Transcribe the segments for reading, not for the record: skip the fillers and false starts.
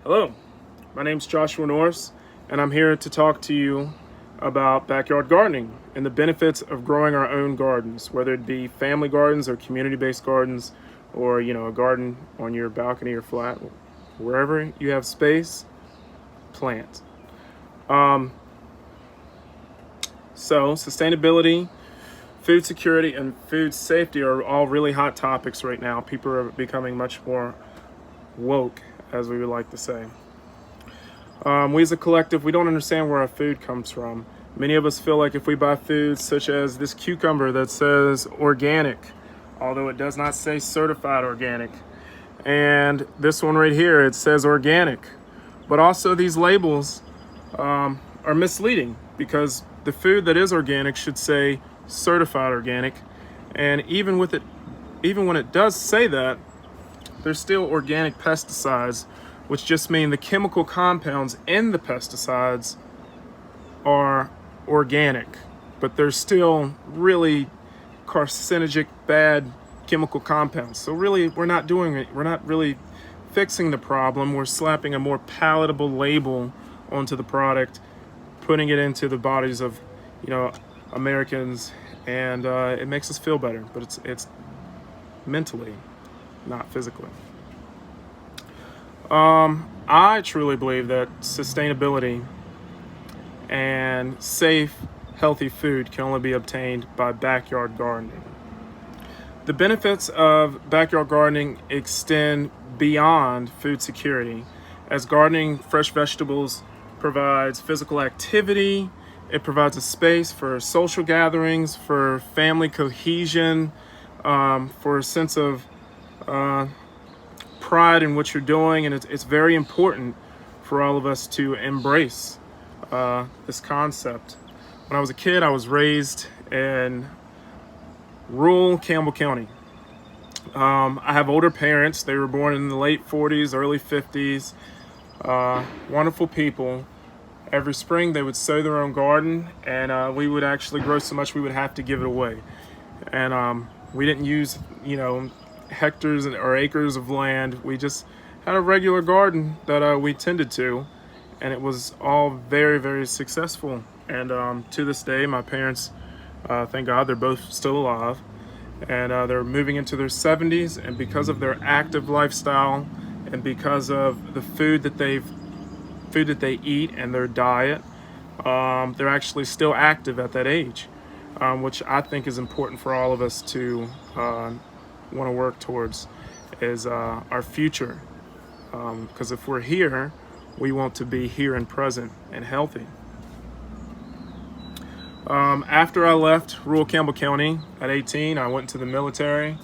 Hello, my name's Joshua Norris, and I'm here to talk to you about backyard gardening and the benefits of growing our own gardens, whether it be family gardens or community-based gardens, or a garden on your balcony or flat, wherever you have space, plant. Um, so sustainability, food security, and food safety are all really hot topics right now. People are becoming much more woke, as we would like to say. We as a collective, we don't understand where our food comes from. Many of us feel like if we buy foods such as this cucumber that says organic, although it does not say certified organic, and this one right here, it says organic, but also these labels are misleading because the food that is organic should say certified organic, and even when it does say that, there's still organic pesticides, which just mean the chemical compounds in the pesticides are organic, but they're still really carcinogenic, bad chemical compounds. So really, we're not doing it. We're not really fixing the problem. We're slapping a more palatable label onto the product, putting it into the bodies of, Americans, and it makes us feel better, but it's mentally, not physically. I truly believe that sustainability and safe, healthy food can only be obtained by backyard gardening. The benefits of backyard gardening extend beyond food security, as gardening fresh vegetables provides physical activity, it provides a space for social gatherings, for family cohesion, for a sense of pride in what you're doing, and it's very important for all of us to embrace this concept. When I was a kid, I was raised in rural Campbell County. I have older parents. They were born in the late 40s, early 50s. Wonderful people. Every spring they would sow their own garden, and we would actually grow so much we would have to give it away. And we didn't use, hectares or acres of land. We just had a regular garden that we tended to, and it was all very, very successful. And to this day, my parents, thank God, they're both still alive, and they're moving into their 70s. And because of their active lifestyle, and because of the food that they eat and their diet, they're actually still active at that age, which I think is important for all of us to want to work towards, is our future. Because if we're here, we want to be here and present and healthy. After I left rural Campbell County at 18, I went to the military.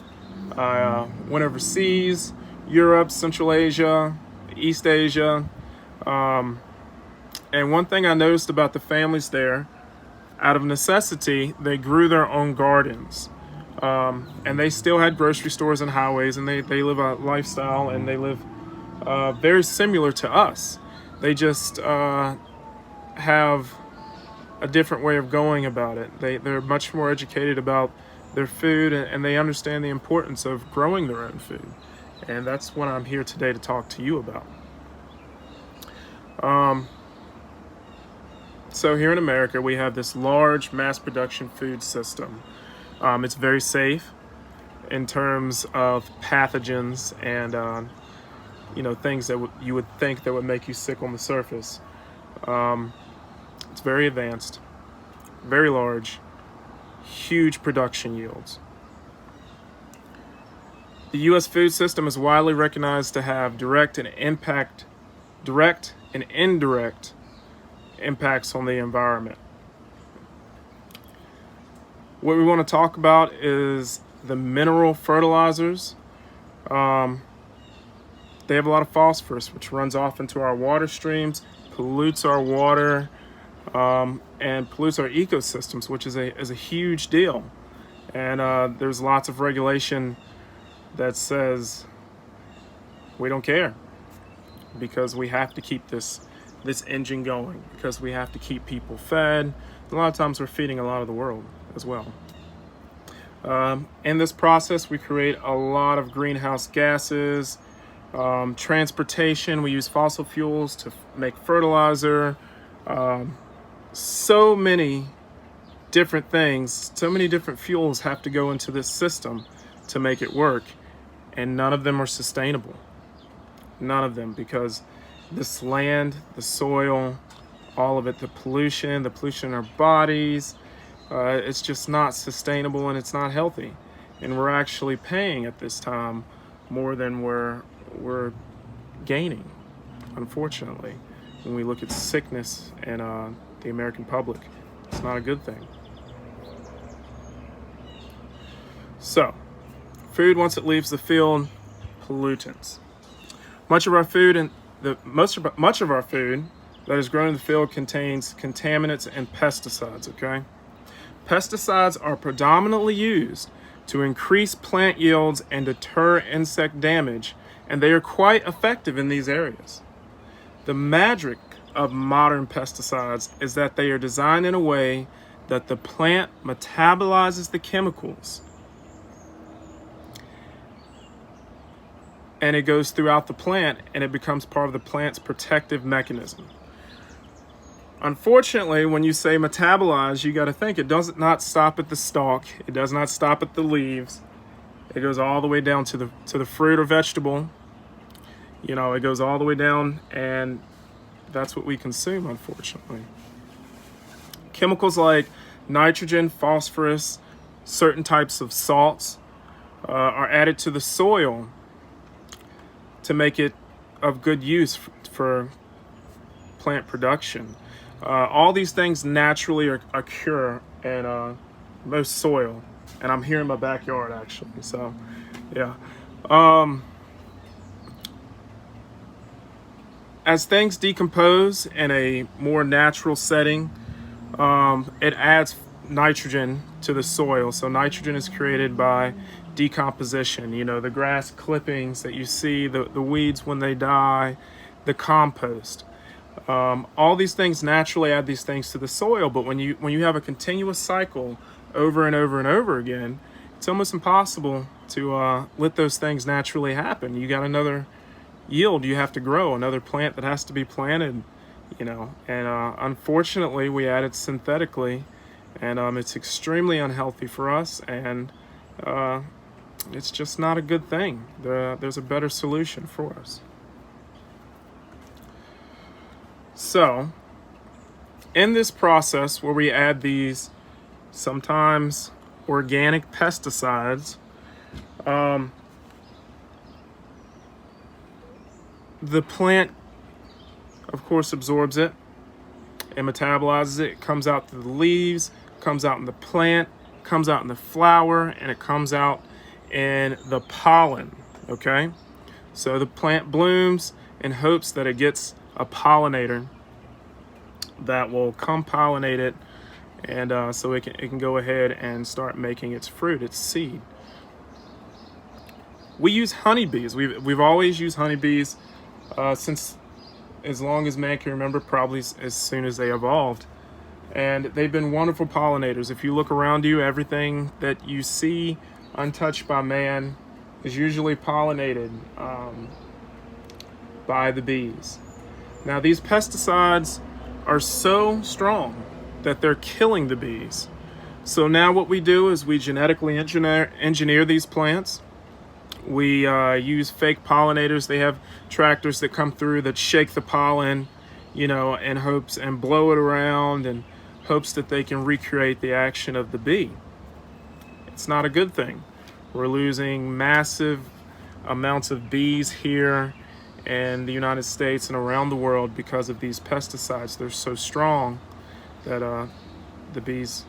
I went overseas, Europe, Central Asia, East Asia. And one thing I noticed about the families there, out of necessity, they grew their own gardens. And they still had grocery stores and highways, and they live a lifestyle, and they live very similar to us. They just have a different way of going about it. They're much more educated about their food, and they understand the importance of growing their own food. And that's what I'm here today to talk to you about. So here in America, we have this large mass production food system. It's very safe in terms of pathogens and things that you would think that would make you sick on the surface. It's very advanced, very large, huge production yields. The U.S. food system is widely recognized to have direct and indirect impacts on the environment. What we want to talk about is the mineral fertilizers. They have a lot of phosphorus, which runs off into our water streams, pollutes our water, and pollutes our ecosystems, which is a huge deal. And there's lots of regulation that says we don't care, because we have to keep this engine going, because we have to keep people fed. A lot of times we're feeding a lot of the world as well. In this process, we create a lot of greenhouse gases, Transportation, we use fossil fuels to make fertilizer. So many different things, so many different fuels have to go into this system to make it work, and none of them are sustainable. None of them, because this land, the soil, all of it, the pollution in our bodies, it's just not sustainable and it's not healthy. And we're actually paying at this time more than we're gaining, unfortunately. When we look at sickness in the American public, it's not a good thing. So, food, once it leaves the field, pollutants. Much of our food that is grown in the field contains contaminants and pesticides. Okay, pesticides are predominantly used to increase plant yields and deter insect damage, and they are quite effective in these areas. The magic of modern pesticides is that they are designed in a way that the plant metabolizes the chemicals and it goes throughout the plant and it becomes part of the plant's protective mechanism. Unfortunately, when you say metabolize, you got to think it does not stop at the stalk. It does not stop at the leaves. It goes all the way down to the fruit or vegetable. You know, it goes all the way down, and that's what we consume, unfortunately. Chemicals like nitrogen, phosphorus, certain types of salts are added to the soil to make it of good use for plant production. All these things naturally occur in most soil, and I'm here in my backyard actually. So, yeah. As things decompose in a more natural setting, it adds nitrogen to the soil. So nitrogen is created by decomposition. You know, the grass clippings that you see, the weeds when they die, the compost. All these things naturally add these things to the soil, but when you have a continuous cycle over and over and over again, it's almost impossible to let those things naturally happen. You got another yield you have to grow, another plant that has to be planted, you know, and unfortunately we add it synthetically, and it's extremely unhealthy for us, and it's just not a good thing. There's a better solution for us. So, in this process where we add these sometimes organic pesticides, the plant, of course, absorbs it and metabolizes it. It comes out through the leaves, comes out in the plant, comes out in the flower, and it comes out in the pollen, okay? So the plant blooms in hopes that it gets a pollinator that will come pollinate it, and so it can go ahead and start making its fruit, its seed. We use honeybees. We've always used honeybees since as long as man can remember, probably as soon as they evolved. And they've been wonderful pollinators. If you look around you, everything that you see untouched by man is usually pollinated by the bees. Now, these pesticides are so strong that they're killing the bees. So now what we do is we genetically engineer these plants. We use fake pollinators. They have tractors that come through that shake the pollen, you know, in hopes and blow it around in hopes that they can recreate the action of the bee. It's not a good thing. We're losing massive amounts of bees here in the United States and around the world because of these pesticides. They're so strong that the bees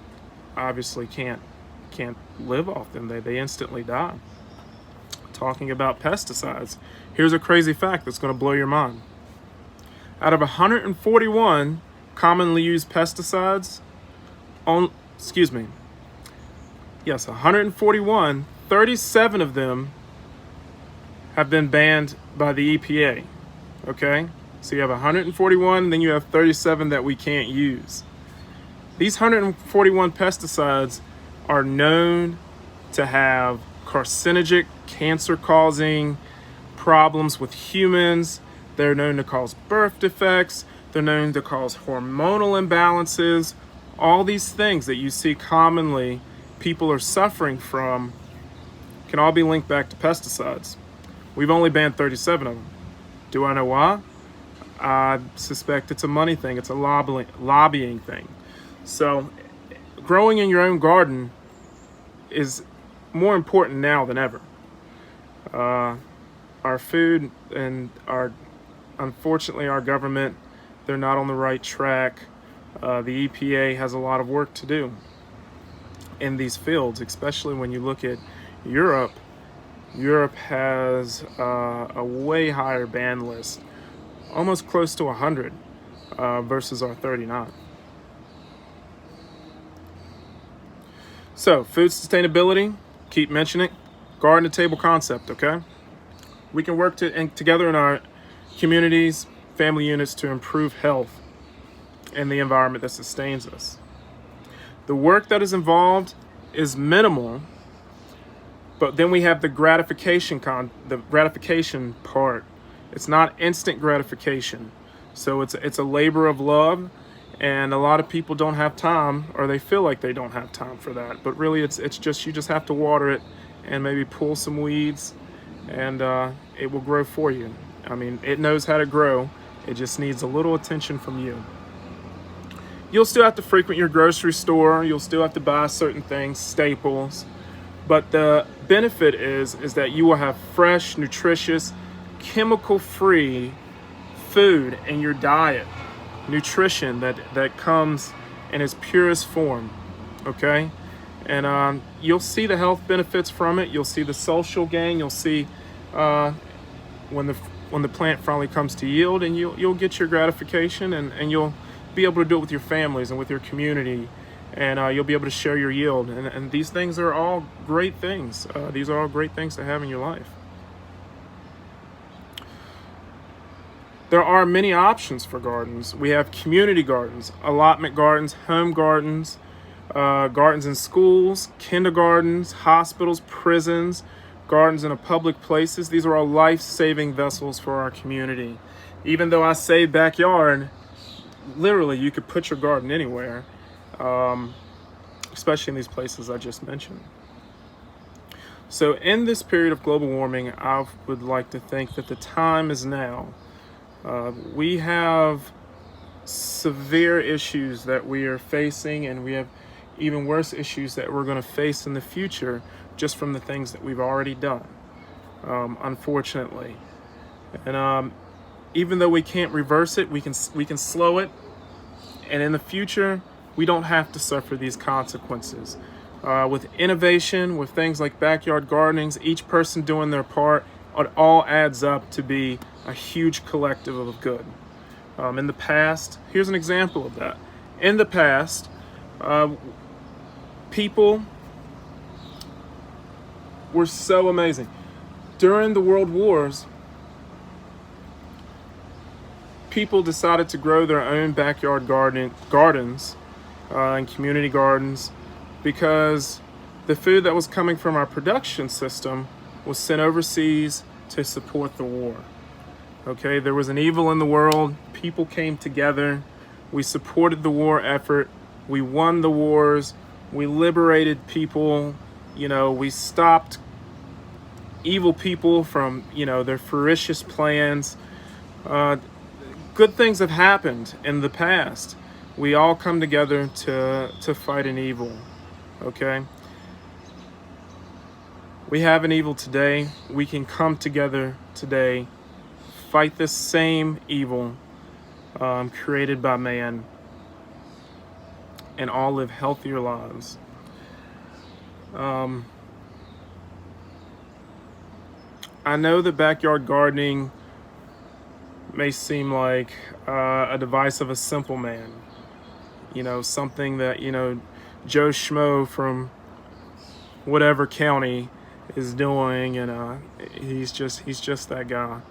obviously can't live off them. They instantly die. Talking about pesticides, here's a crazy fact that's going to blow your mind. Out of 141 commonly used pesticides, 141, 37 of them have been banned by the EPA. Okay? So you have 141, then you have 37 that we can't use. These 141 pesticides are known to have carcinogenic, cancer-causing problems with humans. They're known to cause birth defects. They're known to cause hormonal imbalances. All these things that you see commonly people are suffering from can all be linked back to pesticides. We've only banned 37 of them. Do I know why? I suspect it's a money thing. It's a lobbying thing. So growing in your own garden is more important now than ever. Our food and unfortunately our government, they're not on the right track. The EPA has a lot of work to do in these fields, especially when you look at Europe. Europe has a way higher ban list, almost close to 100 versus our 39. So food sustainability, keep mentioning it. Garden to table concept, okay? We can work together in our communities, family units to improve health and the environment that sustains us. The work that is involved is minimal, but then we have the gratification part. It's not instant gratification. So it's a labor of love, and a lot of people don't have time, or they feel like they don't have time for that. But really it's just, you just have to water it and maybe pull some weeds, and it will grow for you. I mean, it knows how to grow. It just needs a little attention from you. You'll still have to frequent your grocery store. You'll still have to buy certain things, staples. But the benefit is that you will have fresh, nutritious, chemical-free food in your diet. Nutrition that comes in its purest form, okay? And you'll see the health benefits from it. You'll see the social gain. You'll see when the plant finally comes to yield, and you'll get your gratification, and you'll be able to do it with your families and with your community, and you'll be able to share your yield. And these things are all great things. These are all great things to have in your life. There are many options for gardens. We have community gardens, allotment gardens, home gardens, gardens in schools, kindergartens, hospitals, prisons, gardens in public places. These are all life-saving vessels for our community. Even though I say backyard, literally you could put your garden anywhere, especially in these places I just mentioned. So in this period of global warming, I would like to think that the time is now. We have severe issues that we are facing, and we have even worse issues that we're going to face in the future just from the things that we've already done, unfortunately. And even though we can't reverse it, we can slow it, and in the future we don't have to suffer these consequences. With innovation, with things like backyard gardenings, each person doing their part, it all adds up to be a huge collective of good. In the past, here's an example of that. In the past, people were so amazing. During the World Wars, people decided to grow their own backyard gardens and community gardens, because the food that was coming from our production system was sent overseas to support the war. Okay, there was an evil in the world. People came together. We supported the war effort. We won the wars. We liberated people. We stopped evil people from, their ferocious plans. Good things have happened in the past. We all come together to fight an evil. Okay? We have an evil today. We can come together today, fight this same evil created by man, and all live healthier lives. I know that backyard gardening may seem like a device of a simple man. Something that, Joe Schmo from whatever county is doing, and he's just that guy.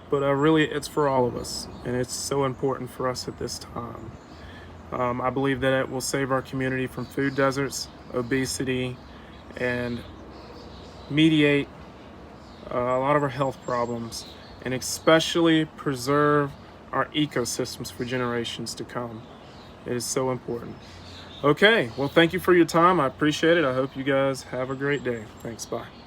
But really, it's for all of us, and it's so important for us at this time. I believe that it will save our community from food deserts, obesity, and mediate a lot of our health problems, and especially preserve our ecosystems for generations to come. It is so important. Okay, well, thank you for your time. I appreciate it. I hope you guys have a great day. Thanks. Bye.